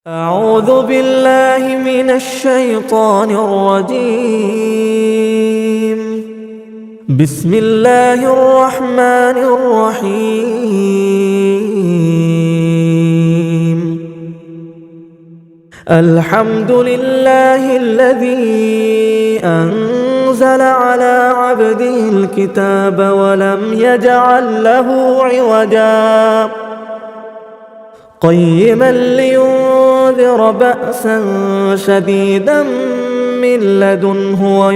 أعوذ بالله من الشيطان الرجيم. بسم الله الرحمن الرحيم. الحمد لله الذي أنزل على عبده الكتاب ولم يجعل له عوجا قيما لينذر بأسا شديدا من لدنه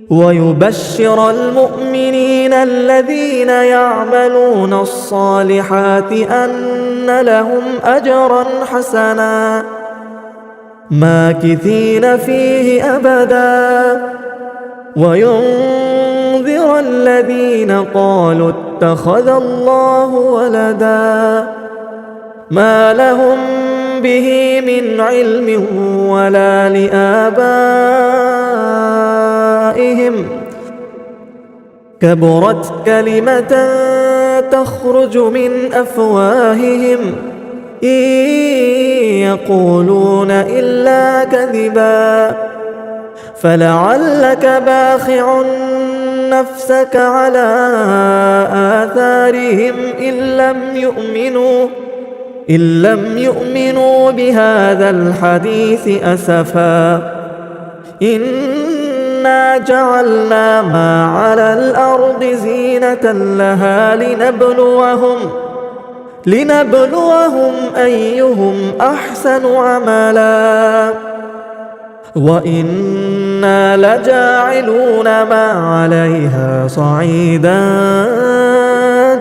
ويبشر المؤمنين الذين يعملون الصالحات أن لهم أجرا حسنا ماكثين فيه أبدا وينذر الذين قالوا اتخذ الله ولدا ما لهم به من علم ولا لآبائهم كبرت كلمة تخرج من أفواههم إن يقولون إلا كذبا فلعلك باخع نفسك على آثارهم إن لم يؤمنوا بهذا الحديث أسفا إنا جعلنا ما على الأرض زينة لها لنبلوهم أيهم أحسن عملا وإنا لجاعلون ما عليها صعيدا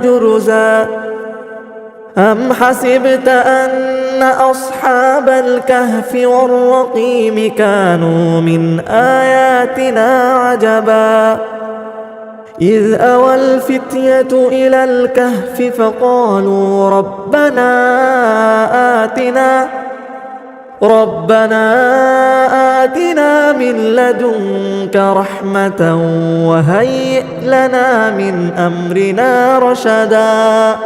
جرزا أم حسبت أن أصحاب الكهف والرقيم كانوا من آياتنا عجبا إذ أوى الفتية إلى الكهف فقالوا ربنا آتنا من لدنك رحمة وهيئ لنا من أمرنا رشدا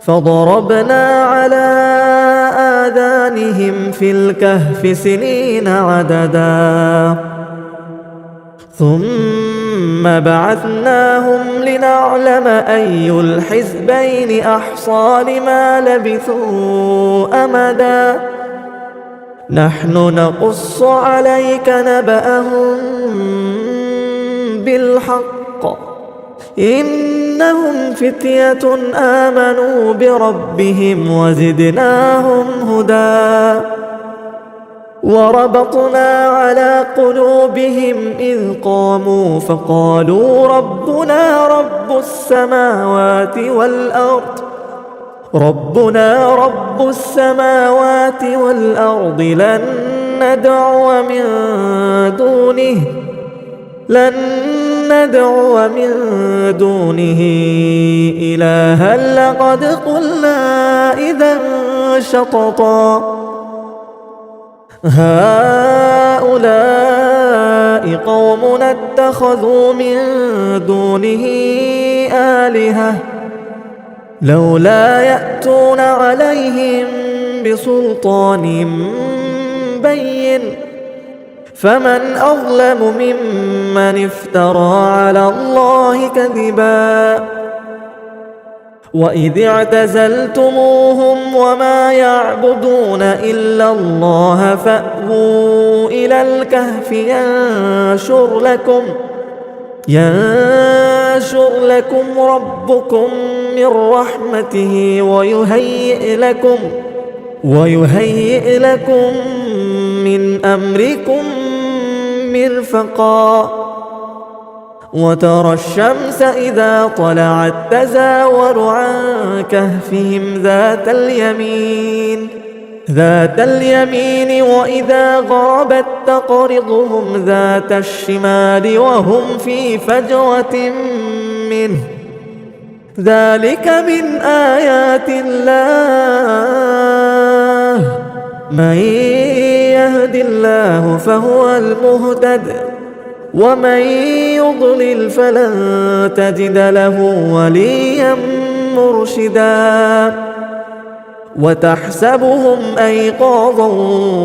فضربنا على آذانهم في الكهف سنين عددا ثم بعثناهم لنعلم أي الحزبين أحصى لما لبثوا أمدا نحن نقص عليك نبأهم بالحق إنهم فتية آمنوا بربهم وزدناهم هدى وربطنا على قلوبهم إذ قاموا فقالوا ربنا رب السماوات والأرض لن ندعو من دونه إلها لقد قلنا إذا شططا هؤلاء قومنا اتخذوا من دونه آلهة لولا يأتون عليهم بسلطان بين فمن أظلم ممن افترى على الله كذبا وإذ اعتزلتموهم وما يعبدون إلا الله فأووا إلى الكهف ينشر لكم ربكم من رحمته ويهيئ لكم من أمركم مرفقا وترى الشمس إذا طلعت تزاور عن كهفهم ذات اليمين وإذا غربت تقرضهم ذات الشمال وهم في فجوة منه ذلك من آيات الله من يهد الله فهو المهتد ومن يضلل فلن تجد له وليا مرشدا وتحسبهم أيقاظا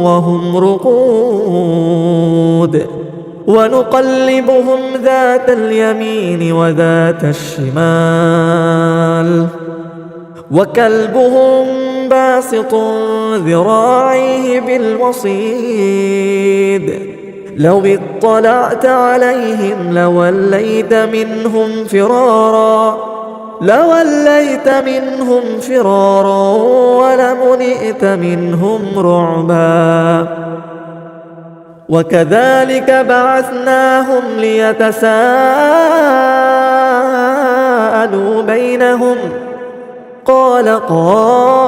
وهم رقود ونقلبهم ذات اليمين وذات الشمال وكلبهم باسط ذراعيه بالوصيد لو اطلعت عليهم لوليت منهم فرارا ولملئت منهم رعبا وكذلك بعثناهم ليتساءلوا بينهم قال قائل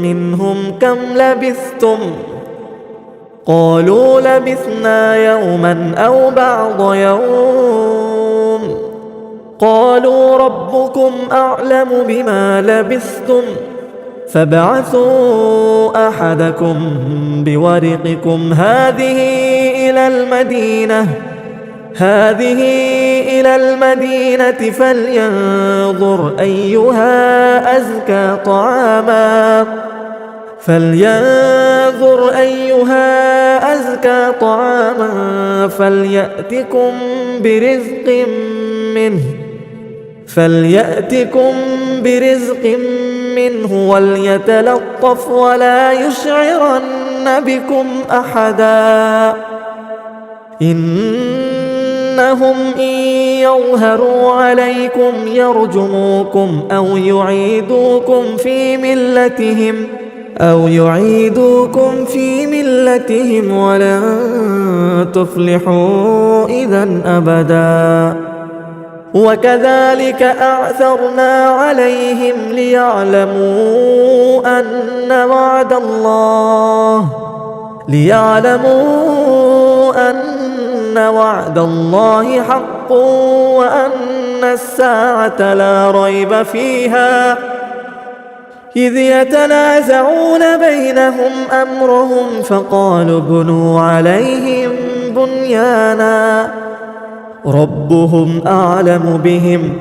منهم كم لبثتم قالوا لبثنا يوما أو بعض يوم قالوا ربكم أعلم بما لبثتم فابعثوا أحدكم بورقكم هذه إلى المدينة فلينظر أيها أزكى طعاما فليأتكم برزق منه وليتلطف ولا يشعرن بكم أحدا إنهم إن يظهروا عليكم يرجموكم أو يعيدوكم في ملتهم ولن تفلحوا إذا أبدا وكذلك أعثرنا عليهم ليعلموا أن وعد الله حق وأن الساعة لا ريب فيها إذ يتنازعون بينهم أمرهم فقالوا ابنوا عليهم بنيانا ربهم أعلم بهم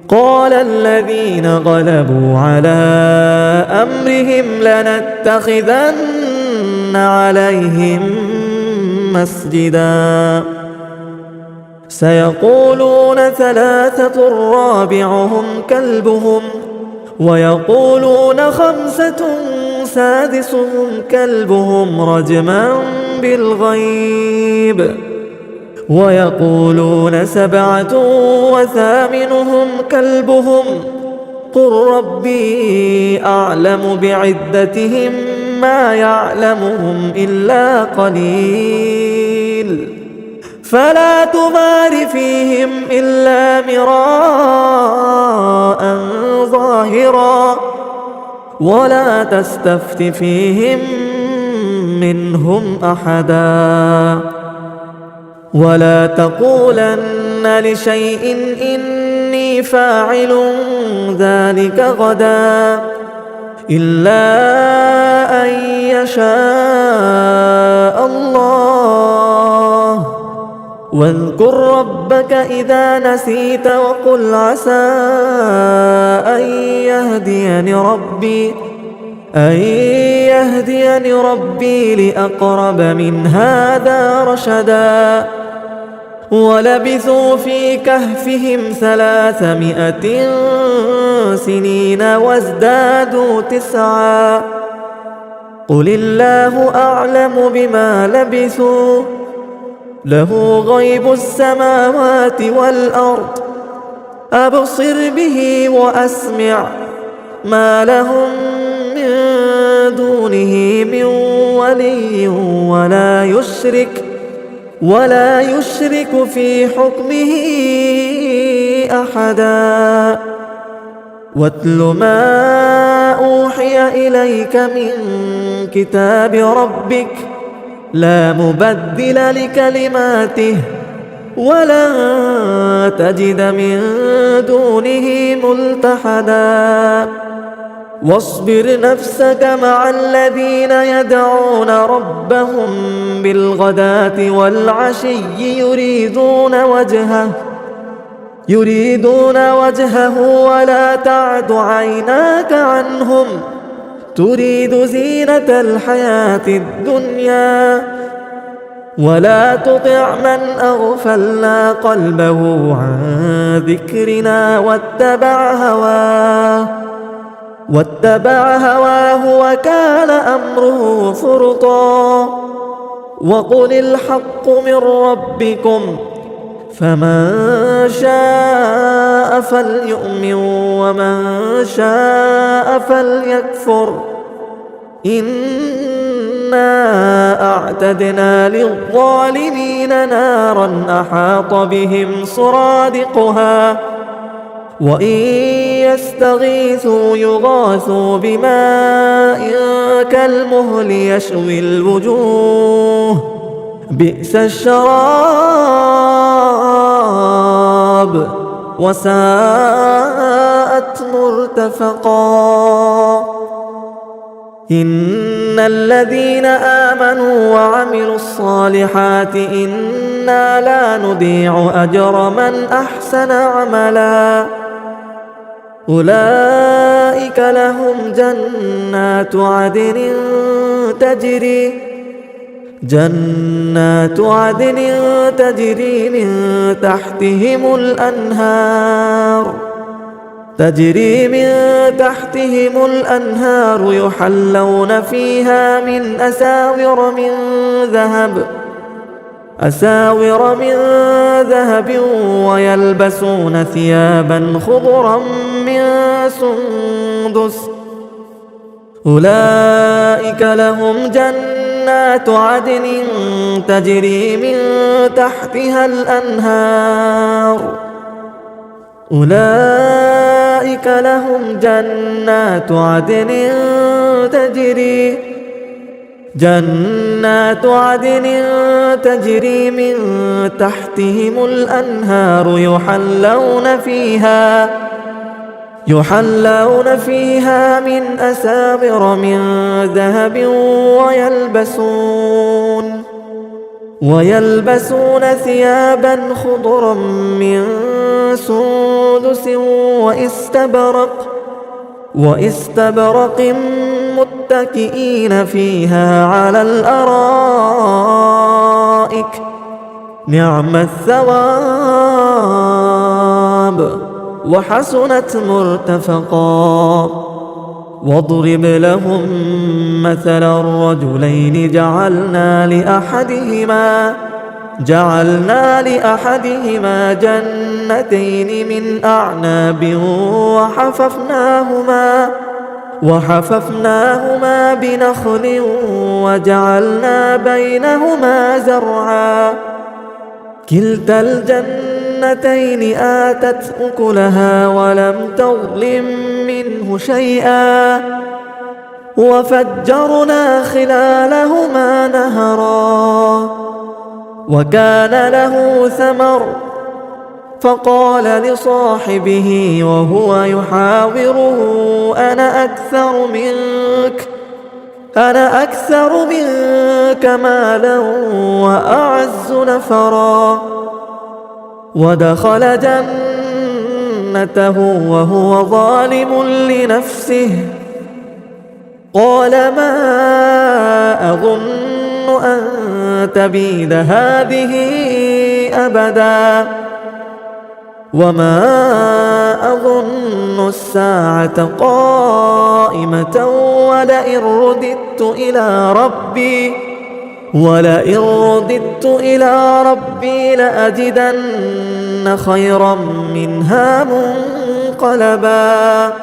قال الذين غلبوا على أمرهم لنتخذن عليهم مسجدا سيقولون 3 رابعهم كلبهم ويقولون 5 سادسهم كلبهم رجما بالغيب ويقولون 7 وثامنهم كلبهم قل ربي أعلم بعدتهم ما يعلمهم إلا قليل فلا تمار فيهم إلا مراء ظاهرا ولا تستفت فيهم منهم أحدا ولا تقولن لشيء إني فاعل ذلك غدا إلا أن يشاء الله واذكر ربك إذا نسيت وقل عسى أن يهديني ربي لأقرب من هذا رشدا ولبثوا في كهفهم 300 سنين وازدادوا 9 قل الله أعلم بما لبثوا له غيب السماوات والأرض أبصر به وأسمع ما لهم من دونه من ولي ولا يشرك في حكمه أحدا واتل ما أوحي إليك من كتاب ربك لا مبدل لكلماته ولن تجد من دونه ملتحدا واصبر نفسك مع الذين يدعون ربهم يريدون وجهه ولا تعد عيناك عنهم تريد زينة الحياة الدنيا ولا تطع من أغفلنا قلبه عن ذكرنا واتبع هواه وكان أمره فرطا وقل الحق من ربكم فمن شاء فليؤمن ومن شاء فليكفر إنا أعتدنا للظالمين نارا أحاط بهم سرادقها وإن يستغيثوا يغاثوا بماء كالمهل يشوي الوجوه بئس الشراب وساءت مرتفقا إن الذين آمنوا وعملوا الصالحات إنا لا نضيع أجر من أحسن عملا أولئك لهم جنات عدن تجري من تحتهم الأنهار يحلون فيها من أساور من ذهب ويلبسون ثيابا خضرا من سندس أولئك لهم جنات عدن تجري من تحتها الأنهار أولئك لهم جنات عدن تجري من تحتهم الأنهار يحلون فيها من أساور من ذهب ويلبسون ثيابا خضرا من سندس واستبرق متكئين فيها على الأرائك نعم الثواب وحسنت مرتفقا واضرب لهم مثلا الرجلين جعلنا لأحدهما جنتين من أعناب وحففناهما بنخل وجعلنا بينهما زرعا كلتا الجنتين آتت أكلها ولم تظلم منه شيئا وفجرنا خلالهما نهرا وكان له ثمر فقال لصاحبه وهو يحاوره أنا أكثر منك مالا وأعز نفرا ودخل جنته وهو ظالم لنفسه قال ما أظن أن تبيد هذه أبدا وما أظن الساعة قائمة ولئن رددت إلى ربي لأجدن خيرا منها منقلبا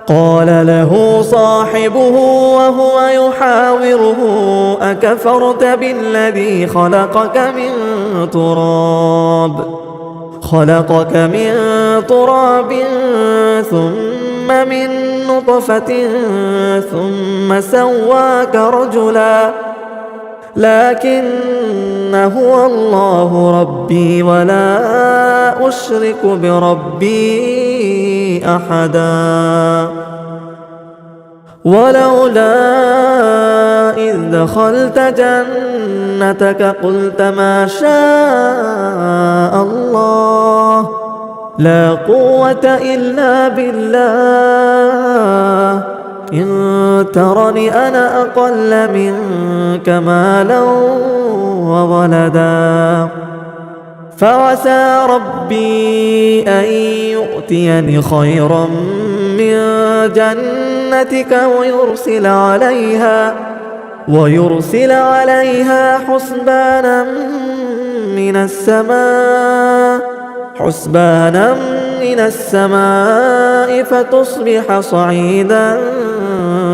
قال له صاحبه وهو يحاوره أكفرت بالذي خلقك من تراب ثم من نطفة ثم سواك رجلا لكن هو الله ربي ولا أشرك بربي أحدا ولولا إذ دخلت جنتك قلت ما شاء الله لا قوة إلا بالله. إن ترني أنا أقل منك مالا وولدا فعسى ربي أن يؤتيني خيرا من جنتك ويرسل عليها حسبانا من السماء فتصبح صعيدا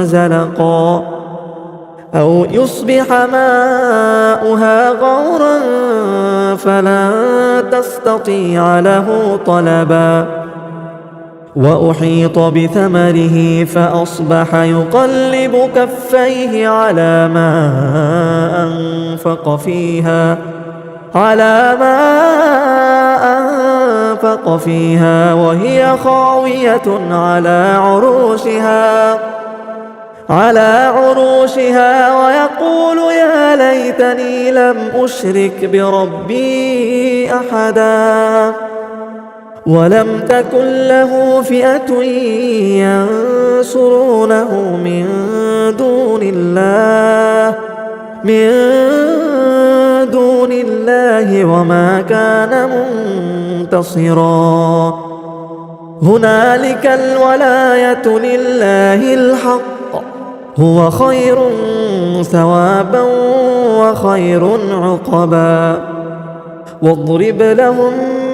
زلقا أو يصبح ماؤها غورا فلن تستطيع له طلبا وأحيط بثمره فأصبح يقلب كفيه على ما أنفق فيها وهي خاوية على عروشها ويقول يا ليتني لم أشرك بربي أحدا ولم تكن له فئة ينصرونه من دون الله وما كان منتصرا هنالك الولاية لله الحق هو خير ثوابا وخير عقبا واضرب لهم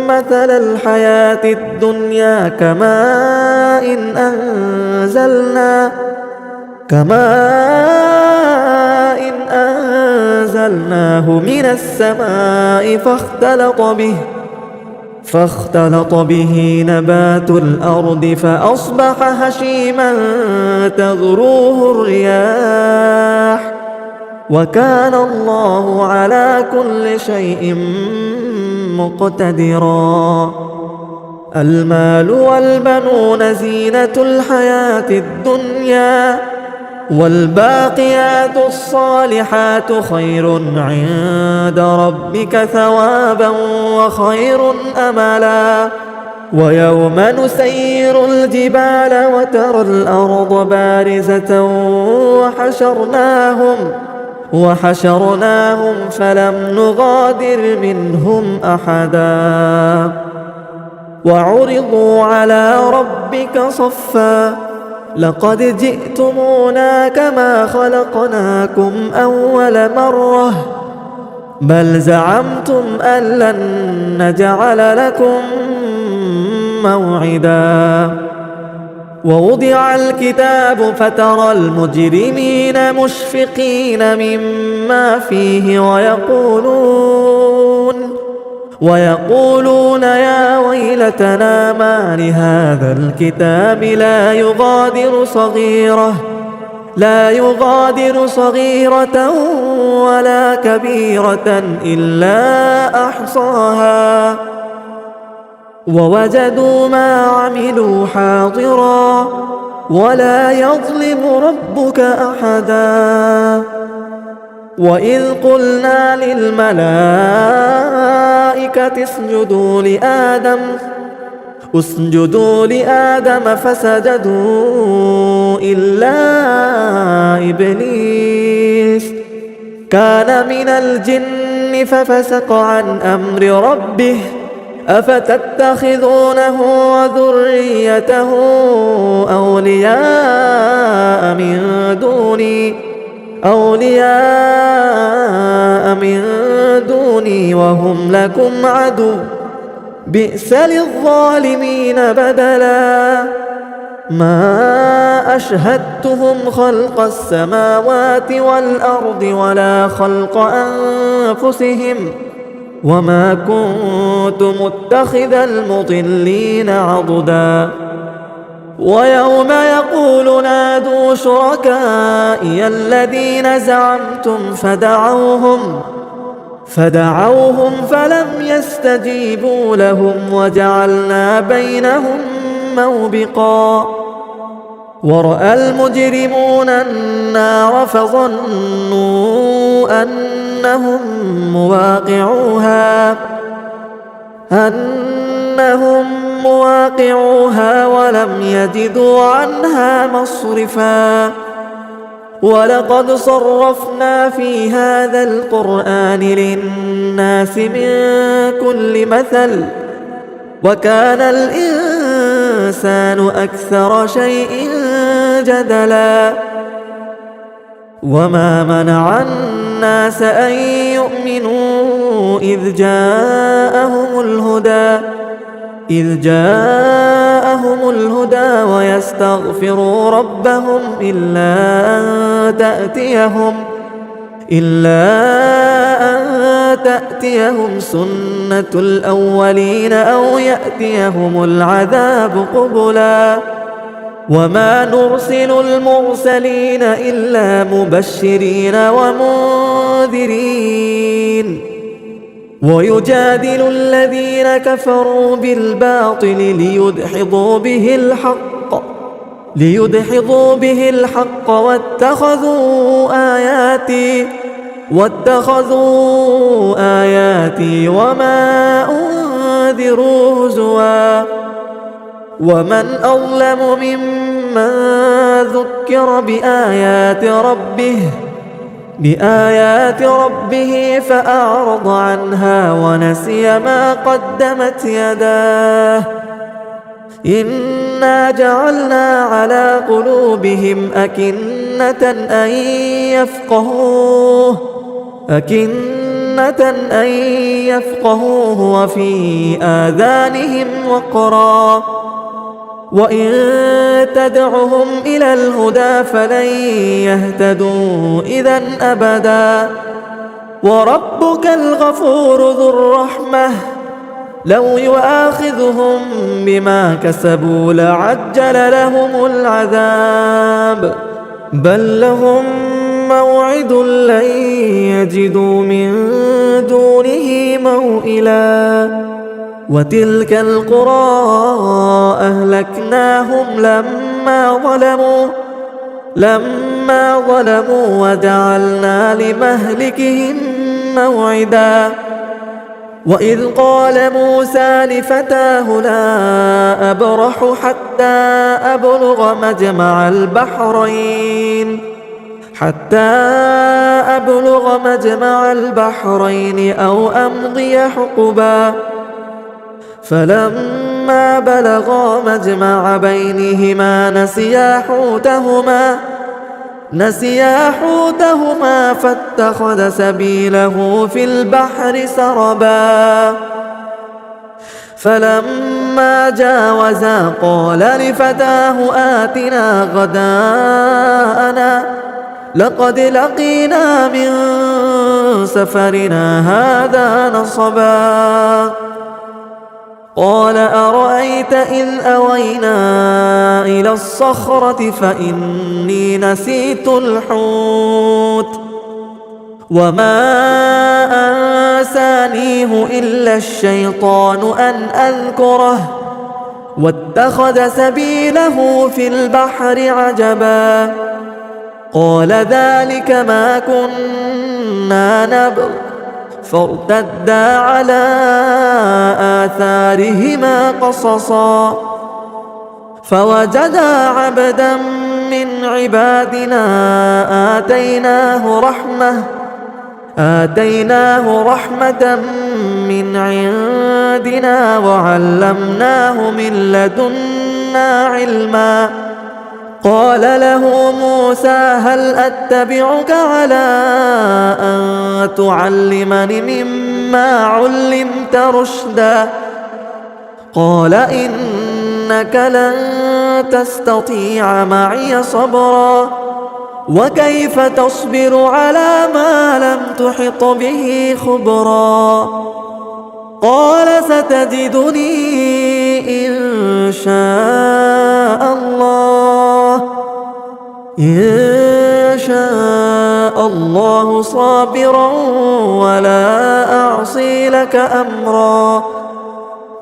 مثل الحياة الدنيا كماء أنزلناه من السماء فاختلط به نبات الأرض فأصبح هشيما تذروه الرياح وكان الله على كل شيء مقتدرا المال والبنون زينة الحياة الدنيا والباقيات الصالحات خير عند ربك ثوابا وخير أملا ويوم نسير الجبال وترى الأرض بارزة وحشرناهم فلم نغادر منهم أحدا وعرضوا على ربك صفا لقد جئتمونا كما خلقناكم أول مرة بل زعمتم أن لن نجعل لكم موعدا ووضع الكتاب فترى المجرمين مشفقين مما فيه ويقولون يا ويلتنا ما لهذا الكتاب لا يغادر صغيرة ولا كبيرة إلا أحصاها ووجدوا ما عملوا حاضرا ولا يظلم ربك أحدا وإذ قلنا للملائكة اسجدوا لآدم فسجدوا إلا إبليس كان من الجن ففسق عن أمر ربه أفتتخذونه وذريته أولياء من دوني وهم لكم عدو بئس للظالمين بدلا ما أشهدتهم خلق السماوات والأرض ولا خلق أنفسهم وما كنت متخذ المضلين عضدا ويوم يقول نادوا شركائي الذين زعمتم فدعوهم فلم يستجيبوا لهم وجعلنا بينهم موبقا ورأى المجرمون النار فظنوا أنهم مواقعوها ولم يجدوا عنها مصرفا ولقد صرفنا في هذا القرآن للناس من كل مثل وكان الإنسان أكثر شيء جدلا وما منع الناس أن يؤمنوا إذ جاءهم الهدى ويستغفروا ربهم إلا أن تأتيهم سنة الأولين أو يأتيهم العذاب قبلا وما نرسل المرسلين إلا مبشرين ومنذرين ويجادل الذين كفروا بالباطل ليدحضوا به الحق واتخذوا آياتي وما أنذروا هزوا ومن أظلم ممن ذكر بآيات ربه فأعرض عنها ونسي ما قدمت يداه إنا جعلنا على قلوبهم أكنة أن يفقهوه وفي آذانهم وقرا وإن تدعهم إلى الهدى فلن يهتدوا إذا أبدا وربك الغفور ذو الرحمة لو يؤاخذهم بما كسبوا لعجل لهم العذاب بل لهم موعد لن يجدوا من دونه موئلا وتلك القرى أهلكناهم لما ظلموا وجعلنا لمهلكهم موعدا وإذ قال موسى لفتاه لا أبرح حتى أبلغ مجمع البحرين أو أمضي حقبا فلما بلغا مجمع بينهما نسيا حوتهما فاتخذ سبيله في البحر سربا فلما جاوزا قال لفتاه آتنا غداءنا لقد لقينا من سفرنا هذا نصبا قال أرأيت إذ أوينا إلى الصخرة فإني نسيت الحوت وما أنسانيه إلا الشيطان أن أذكره واتخذ سبيله في البحر عجبا قال ذلك ما كنا نبغ فارتدا على آثارهما قصصا فوجدا عبدا من عبادنا آتيناه رحمة من عندنا وعلمناه من لدنا علما قال له موسى هل أتبعك على أن تعلمني مما علمت رشدا قال إنك لن تستطيع معي صبرا وكيف تصبر على ما لم تحط به خبرا قال ستجدني إن شاء الله صابرا ولا أعصي لك أمرا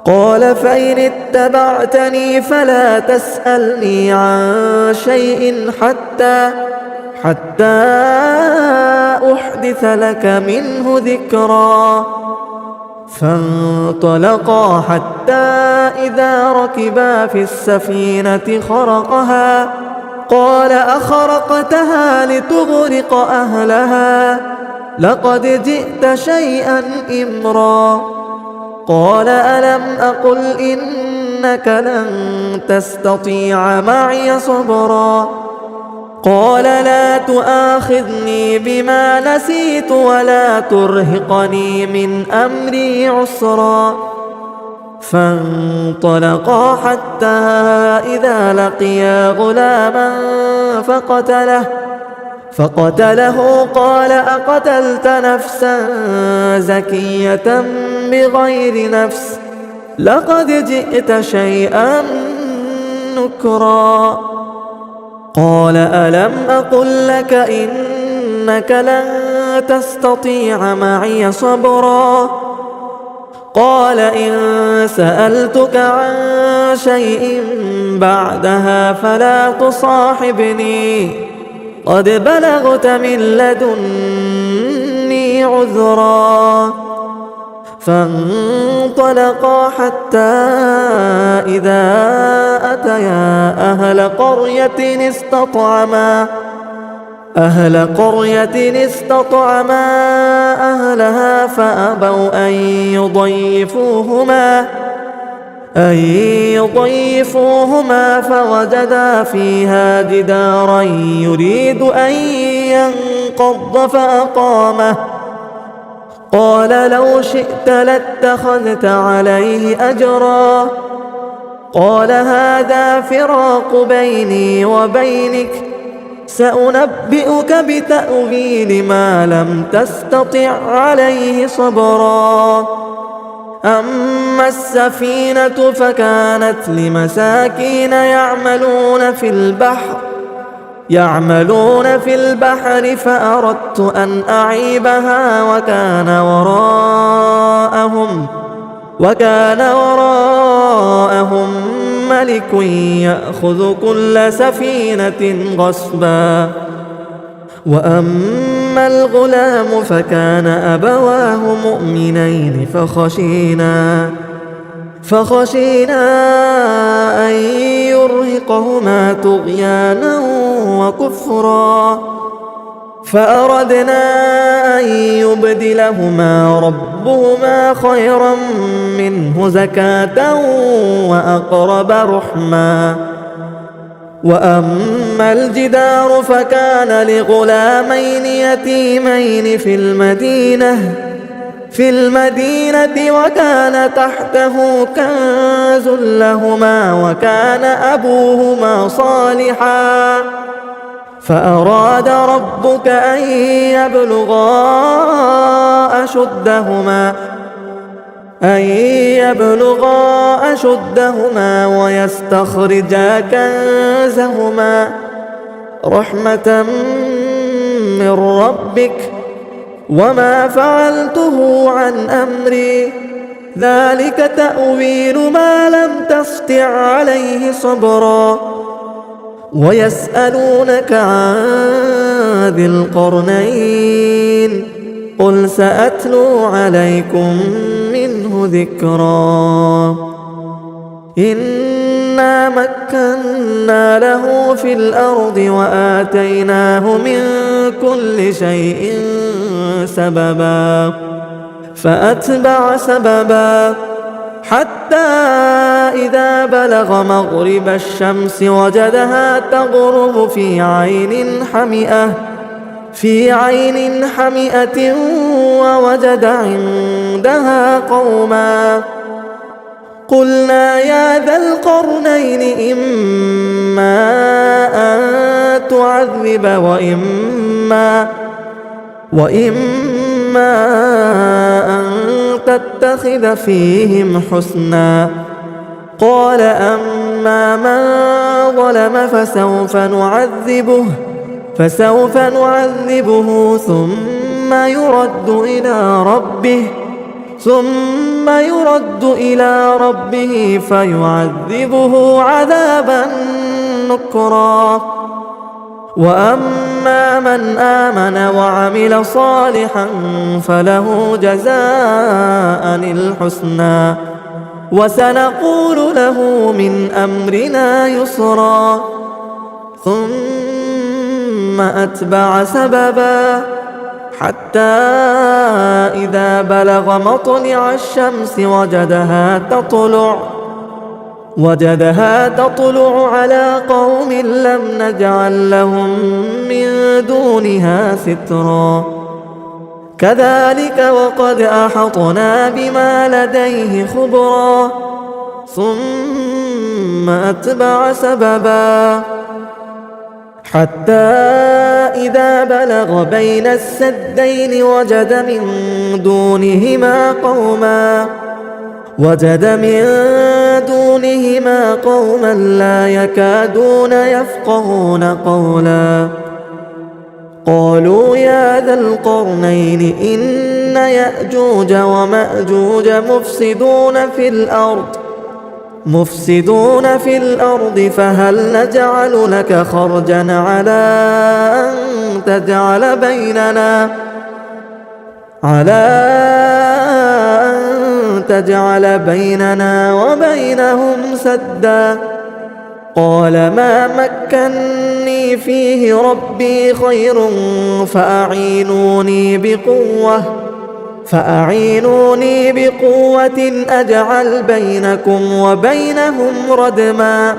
قال فإن اتبعتني فلا تسألني عن شيء حتى أحدث لك منه ذكرا فانطلقا حتى إذا ركبا في السفينة خرقها قال أخرقتها لتغرق أهلها لقد جئت شيئا إمرا قال ألم أقل إنك لن تستطيع معي صبرا قال لا تؤاخذني بما نسيت ولا ترهقني من أمري عسرا فانطلقا حتى إذا لقيا غلاما فقتله قال أقتلت نفسا زكية بغير نفس لقد جئت شيئا نكرا قال ألم أقل لك إنك لن تستطيع معي صبرا قال إن سألتك عن شيء بعدها فلا تصاحبني قد بلغت من لدني عذرا فانطلقا حتى إذا أتيا أهل قرية استطعما أهلها فأبوا أن يضيفوهما فوجدا فيها جدارا يريد أن ينقض فأقامه قال لو شئت لاتخذت عليه أجرا قال هذا فراق بيني وبينك سأنبئك بتأويل ما لم تستطع عليه صبرا أما السفينة فكانت لمساكين يعملون في البحر فأردت أن أعيبها وكان وراءهم ملك يأخذ كل سفينة غصبا وأما الغلام فكان أبواه مؤمنين فخشينا أن يرهقهما طغيانا وكفرا فأردنا أن يبدلهما ربهما خيرا منه زكاة وأقرب رحما وأما الجدار فكان لغلامين يتيمين في المدينة وكان تحته كنز لهما وكان أبوهما صالحا فأراد ربك أن يبلغا أشدهما ويستخرجا كنزهما رحمة من ربك وما فعلته عن أمري ذلك تأويل ما لم تستطع عليه صبرا ويسألونك عن ذي القرنين قل سأتلو عليكم منه ذكرا إنا مكنا له في الأرض وآتيناه من كل شيء سببا فأتبع سببا حتى إذا بلغ مغرب الشمس وجدها تغرب في عين حمئة ووجد عندها قوما قلنا يا ذا القرنين إما أن تعذب وإما أن تتخذ فيهم حسنا قال أما من ظلم فسوف نعذبه ثم يرد إلى ربه فيعذبه عذابا نكرا وأما من آمن وعمل صالحا فله جزاء الحسنى وسنقول له من أمرنا يسرا ثم أتبع سببا حتى إذا بلغ مطلع الشمس وجدها تطلع على قوم لم نجعل لهم من دونها سترا كذلك وقد أحطنا بما لديه خبرا ثم أتبع سببا حتى إذا بلغ بين السدين وجد من دونهما قوما لا يكادون يفقهون قولا قالوا يا ذا القرنين إن يأجوج ومأجوج مفسدون في الأرض فهل نجعل لك خرجا على أن تجعل بيننا وبينهم سدا قال ما مكني فيه ربي خير فأعينوني بقوة أجعل بينكم وبينهم ردما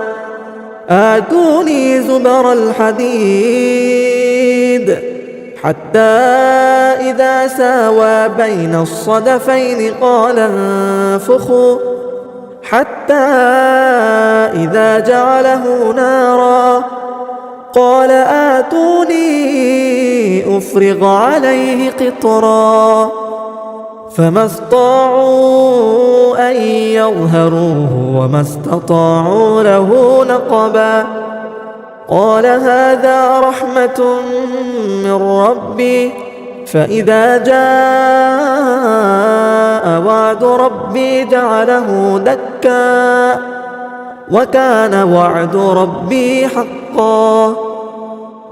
آتوني زبر الحديد حتى إذا ساوى بين الصدفين قال انفخوا حتى إذا جعله نارا قال آتوني أفرغ عليه قطرا فما استطاعوا أن يظهروه وما استطاعوا له نقبا قال هذا رحمة من ربي فإذا جاء وعد ربي جعله دكا وكان وعد ربي حقا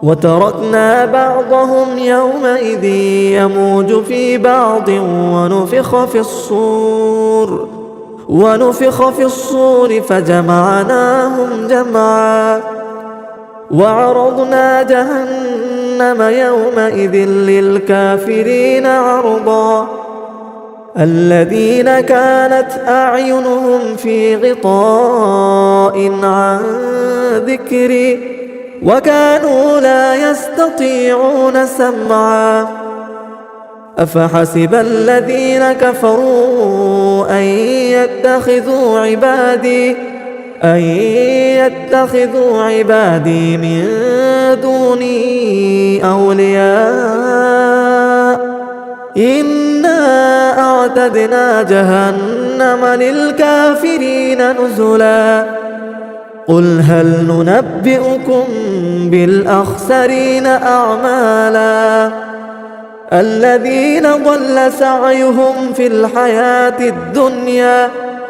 وتركنا بعضهم يومئذ يموج في بعض ونفخ في الصور فجمعناهم جمعا وعرضنا جهنم يومئذ للكافرين عرضا الذين كانت أعينهم في غطاء عن ذكري وكانوا لا يستطيعون سمعا أفحسب الذين كفروا أن يتخذوا عبادي من دوني أولياء إنا أعتدنا جهنم للكافرين نزلا قل هل ننبئكم بالأخسرين أعمالا الذين ضل سعيهم في الحياة الدنيا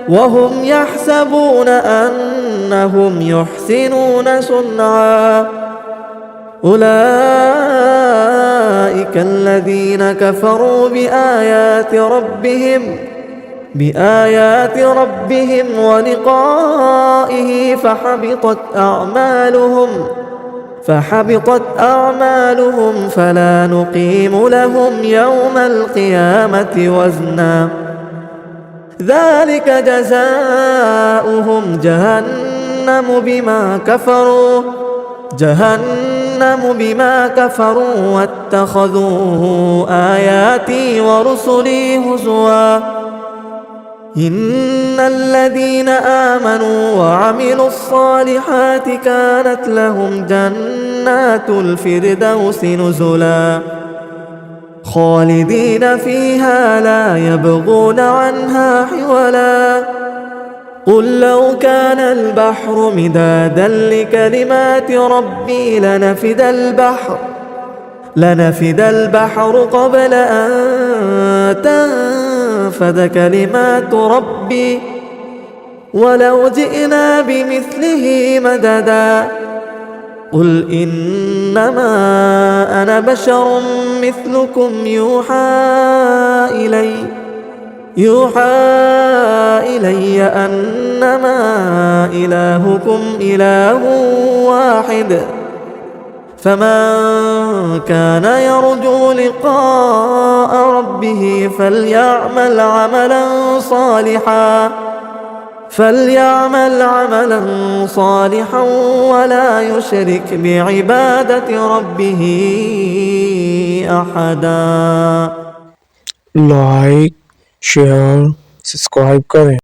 وهم يحسبون أنهم يحسنون صنعا أولئك الذين كفروا بآيات ربهم ولقائه فحبطت أعمالهم فلا نقيم لهم يوم القيامة وزنا ذلك جزاؤهم جهنم بما كفروا واتخذوا آياتي ورسلي هزوا إن الذين آمنوا وعملوا الصالحات كانت لهم جنات الفردوس نزلا خالدين فيها لا يبغون عنها حولا قل لو كان البحر مدادا لكلمات ربي لنفد البحر قبل أن تنفد كلمات ربي ولو جئنا بمثله مددا قل إنما أنا بشر مثلكم يوحى إلي أنما إلهكم إله واحد فمن كان يرجو لقاء ربه فليعمل عملا صالحا ولا يشرك بعبادة ربه أحدا। Like share subscribe करें।